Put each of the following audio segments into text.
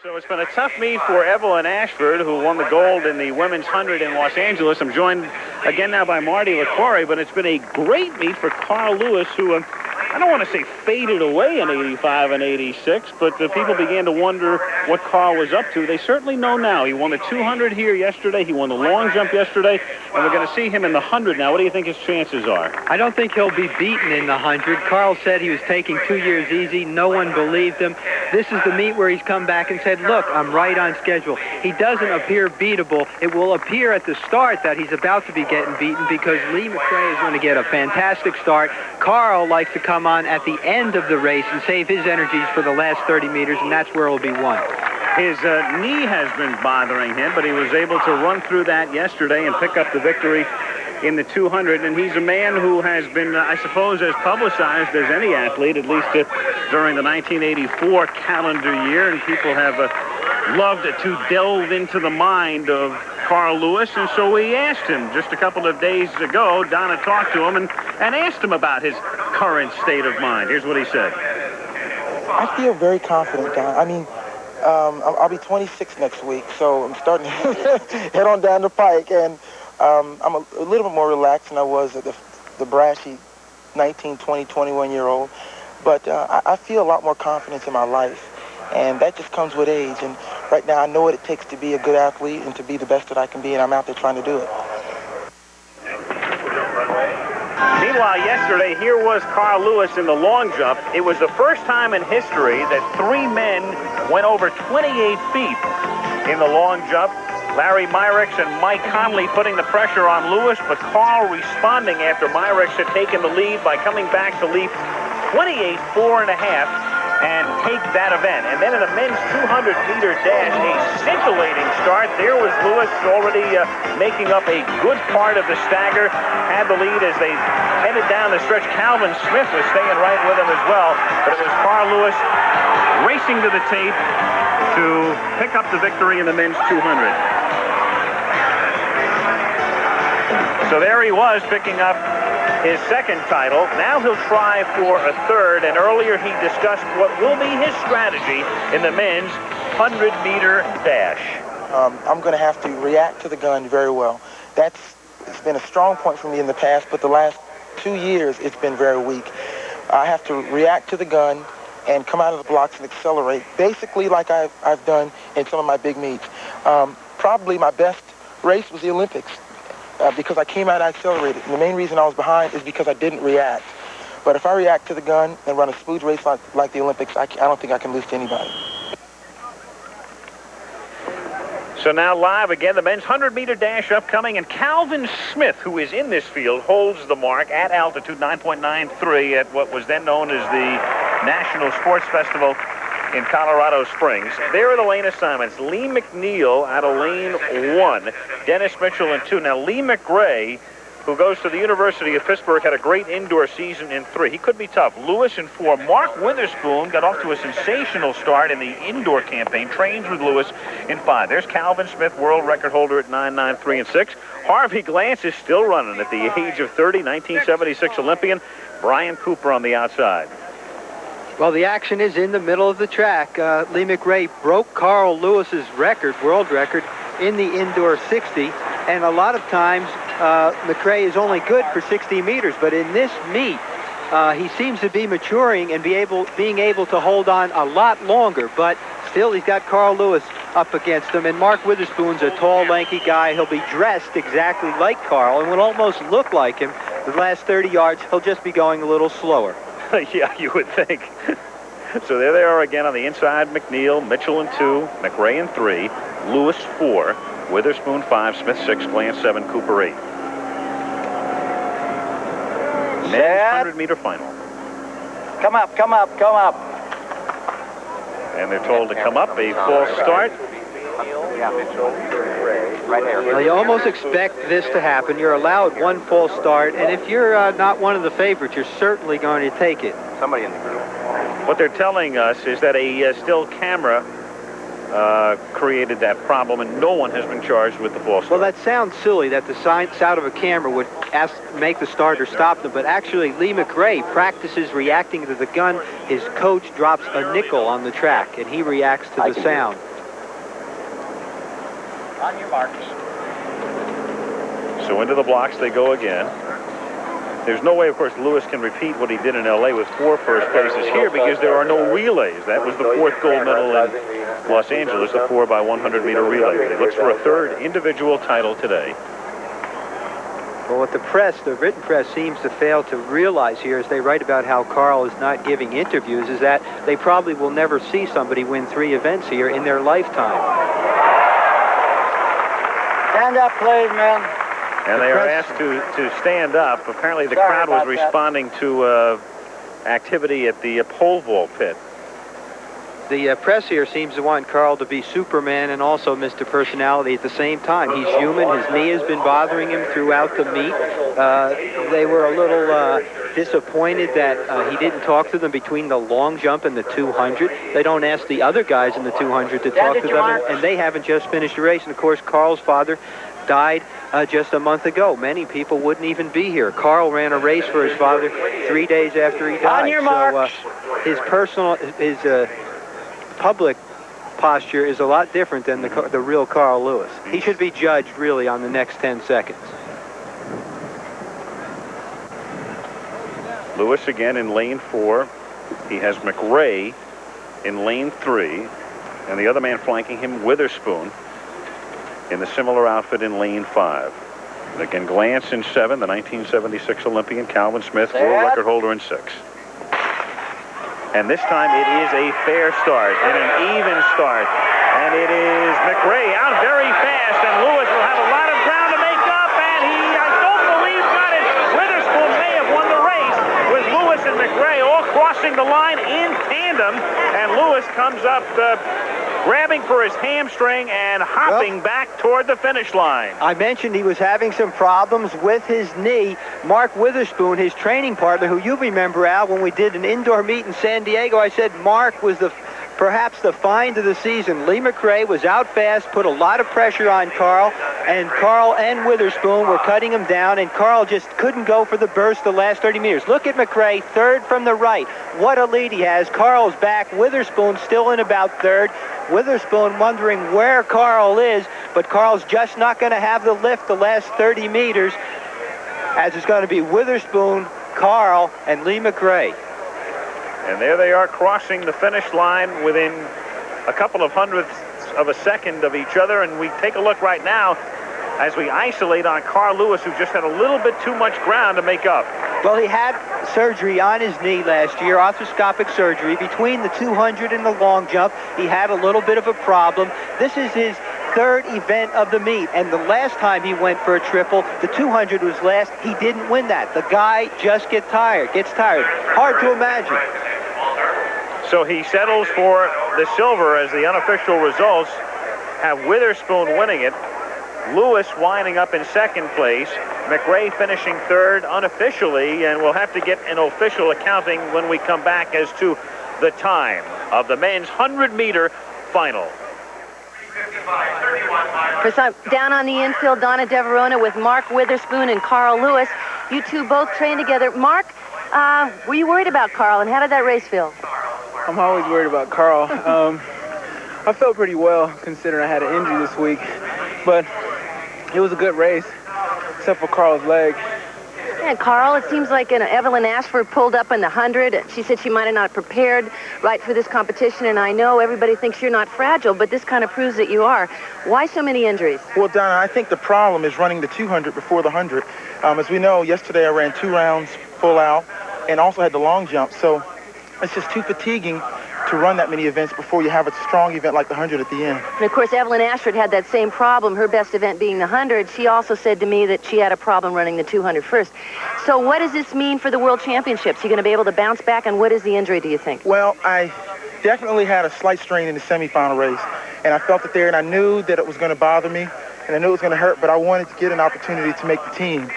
So it's been a tough meet for Evelyn Ashford, who won the gold in the women's 100 in Los Angeles. I'm joined again now by Marty LaQuarrie, but it's been a great meet for Carl Lewis, who I don't want to say faded away in 85 and 86, but the people began to wonder what Carl was up to. They certainly know now. He won the 200 here yesterday. He won the long jump yesterday, and we're going to see him in the 100 now. What do you think his chances are? I don't think he'll be beaten in the 100. Carl said he was taking 2 years easy. No one believed him. This is the meet where he's come back and said, look, I'm right on schedule. He doesn't appear beatable. It will appear at the start that he's about to be getting beaten because Lee McRae is going to get a fantastic start. Carl likes to come on at the end of the race and save his energies for the last 30 meters, and that's where he'll be won. His knee has been bothering him, but he was able to run through that yesterday and pick up the victory in the 200, and he's a man who has been, I suppose, as publicized as any athlete, at least during the 1984 calendar year, and people have loved to delve into the mind of Carl Lewis, and so we asked him just a couple of days ago. Donna talked to him and asked him about his current state of mind. Here's what he said. I feel very confident, Don. I mean, I'll be 26 next week, so I'm starting to head on down the pike, and I'm a little bit more relaxed than I was at the brashy 19, 20, 21-year-old. But I feel a lot more confidence in my life, and that just comes with age. And right now I know what it takes to be a good athlete and to be the best that I can be, and I'm out there trying to do it. Meanwhile, yesterday, here was Carl Lewis in the long jump. It was the first time in history that 3 men went over 28 feet in the long jump. Larry Myricks and Mike Conley putting the pressure on Lewis, but Carl responding after Myricks had taken the lead by coming back to leap 28.4 and take that event. And then in the men's 200-meter dash, a scintillating start. There was Lewis already making up a good part of the stagger, had the lead as they headed down the stretch. Calvin Smith was staying right with him as well, but it was Carl Lewis racing to the tape to pick up the victory in the men's 200. So there he was, picking up his second title. Now he'll try for a third, and earlier he discussed what will be his strategy in the men's 100-meter dash. I'm going to have to react to the gun very well. It's been a strong point for me in the past, but the last 2 years it's been very weak. I have to react to the gun and come out of the blocks and accelerate, basically like I've done in some of my big meets. Probably my best race was the Olympics. Because I came out, I accelerated. And the main reason I was behind is because I didn't react. But if I react to the gun and run a smooth race like the Olympics, I don't think I can lose to anybody. So now live again, the men's 100-meter dash upcoming, and Calvin Smith, who is in this field, holds the mark at altitude, 9.93 at what was then known as the National Sports Festival in Colorado Springs. There are the lane assignments. Lee McNeil out of lane 1, Dennis Mitchell in 2. Now Lee McRae, who goes to the University of Pittsburgh, had a great indoor season in 3. He could be tough. Lewis in 4. Mark Witherspoon got off to a sensational start in the indoor campaign, trains with Lewis in 5. There's Calvin Smith, world record holder at 9.93 and 6. Harvey Glance is still running at the age of 30, 1976 Olympian. Brian Cooper on the outside. Well, the action is in the middle of the track. Lee McRae broke Carl Lewis's record, world record, in the indoor 60. And a lot of times, McRae is only good for 60 meters. But in this meet, he seems to be maturing and being able to hold on a lot longer. But still, he's got Carl Lewis up against him. And Mark Witherspoon's a tall, lanky guy. He'll be dressed exactly like Carl and will almost look like him. The last 30 yards, he'll just be going a little slower. Yeah, you would think. So there they are again on the inside. McNeil, Mitchell in 2, McRae in 3, Lewis 4, Witherspoon 5, Smith 6, Glance 7, Cooper 8. Men's 100-meter final. Come up, come up, come up. And they're told to come up. A false start. Well, you almost expect this to happen. You're allowed one false start, and if you're not one of the favorites, you're certainly going to take it. Somebody in the group. What they're telling us is that a still camera created that problem, and no one has been charged with the false start. Well, that sounds silly that the sound of a camera would make the starter stop them, but actually Lee McRae practices reacting to the gun. His coach drops a nickel on the track, and he reacts to the sound. On your marks. So into the blocks they go again. There's no way, of course, Lewis can repeat what he did in L.A. with 4 first places here because there are no relays. That was the 4th gold medal in Los Angeles, the 4x100-meter relay. He looks for a 3rd individual title today. Well, what the written press seems to fail to realize here as they write about how Carl is not giving interviews is that they probably will never see somebody win 3 events here in their lifetime. Stand up, please, man. And they are asked to stand up. Apparently the crowd was responding to activity at the pole vault pit. The press here seems to want Carl to be Superman and also Mr. Personality at the same time. He's human. His knee has been bothering him throughout the meet. They were a little disappointed that he didn't talk to them between the long jump and the 200. They don't ask the other guys in the 200 to talk to them, and they haven't just finished the race. And, of course, Carl's father died just a month ago. Many people wouldn't even be here. Carl ran a race for his father 3 days after he died. On your marks. So his public posture is a lot different than the real Carl Lewis. He should be judged really on the next 10 seconds. Lewis again in lane 4. He has McRae in lane 3, and the other man flanking him, Witherspoon, in the similar outfit in lane 5. And again, Glance in 7, the 1976 Olympian. Calvin Smith, world record holder in 6. And this time it is a fair start and an even start. And it is McRae out very fast, and Lewis will have a lot of ground to make up, and he, I don't believe, got it. Witherspoon may have won the race with Lewis and McRae all crossing the line in tandem, and Lewis comes up grabbing for his hamstring and hopping back toward the finish line. I mentioned he was having some problems with his knee. Mark Witherspoon, his training partner, who you remember, Al, when we did an indoor meet in San Diego, I said Mark was perhaps the find of the season. Lee McRae was out fast, put a lot of pressure on Carl, and Carl and Witherspoon were cutting him down, and Carl just couldn't go for the burst the last 30 meters. Look at McRae, 3rd from the right. What a lead he has. Carl's back. Witherspoon still in about 3rd. Witherspoon wondering where Carl is, but Carl's just not going to have the lift the last 30 meters, as it's going to be Witherspoon, Carl, and Lee McRae. And there they are crossing the finish line within a couple of hundredths of a second of each other. And we take a look right now as we isolate on Carl Lewis, who just had a little bit too much ground to make up. Well, he had surgery on his knee last year, arthroscopic surgery. Between the 200 and the long jump, he had a little bit of a problem. This is his 3rd event of the meet, and the last time he went for a triple, the 200 was last. He didn't win that. The guy just gets tired. Hard to imagine. So he settles for the silver as the unofficial results have Witherspoon winning it, Lewis winding up in 2nd place, McRae finishing 3rd unofficially, and we'll have to get an official accounting when we come back as to the time of the men's 100-meter final. Down on the infield, Donna DeVerona with Mark Witherspoon and Carl Lewis. You two both trained together. Mark, were you worried about Carl, and how did that race feel? I'm always worried about Carl. I felt pretty well considering I had an injury this week, but it was a good race, except for Carl's leg. Yeah, Carl, it seems like Evelyn Ashford pulled up in the 100. She said she might have not prepared right for this competition, and I know everybody thinks you're not fragile, but this kind of proves that you are. Why so many injuries? Well, Donna, I think the problem is running the 200 before the 100. As we know, yesterday I ran 2 rounds full out and also had the long jump, so it's just too fatiguing to run that many events before you have a strong event like the 100 at the end. And of course, Evelyn Ashford had that same problem, her best event being the 100. She also said to me that she had a problem running the 200 first. So what does this mean for the World Championships? You going to be able to bounce back, and what is the injury, do you think? Well, I definitely had a slight strain in the semifinal race, and I felt it there, and I knew that it was going to bother me, and I knew it was going to hurt, but I wanted to get an opportunity to make the team.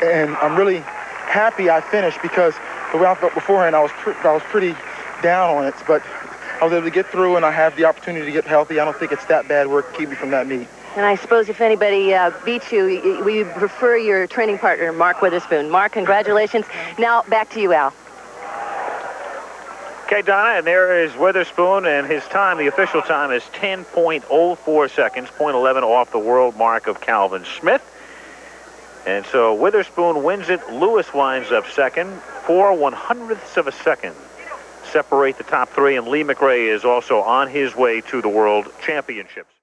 And I'm really happy I finished, because the way I felt beforehand, I was pretty down on it, but I was able to get through, and I have the opportunity to get healthy. I don't think it's that bad work to keep me from that meet. And I suppose if anybody beats you, we prefer your training partner, Mark Witherspoon. Mark, congratulations. Now back to you, Al. Okay, Donna, and there is Witherspoon, and his time, the official time, is 10.04 seconds, 0.11 off the world mark of Calvin Smith. And so Witherspoon wins it. Lewis winds up second. 4/100ths of a second separate the top three, and Lee McRae is also on his way to the World Championships.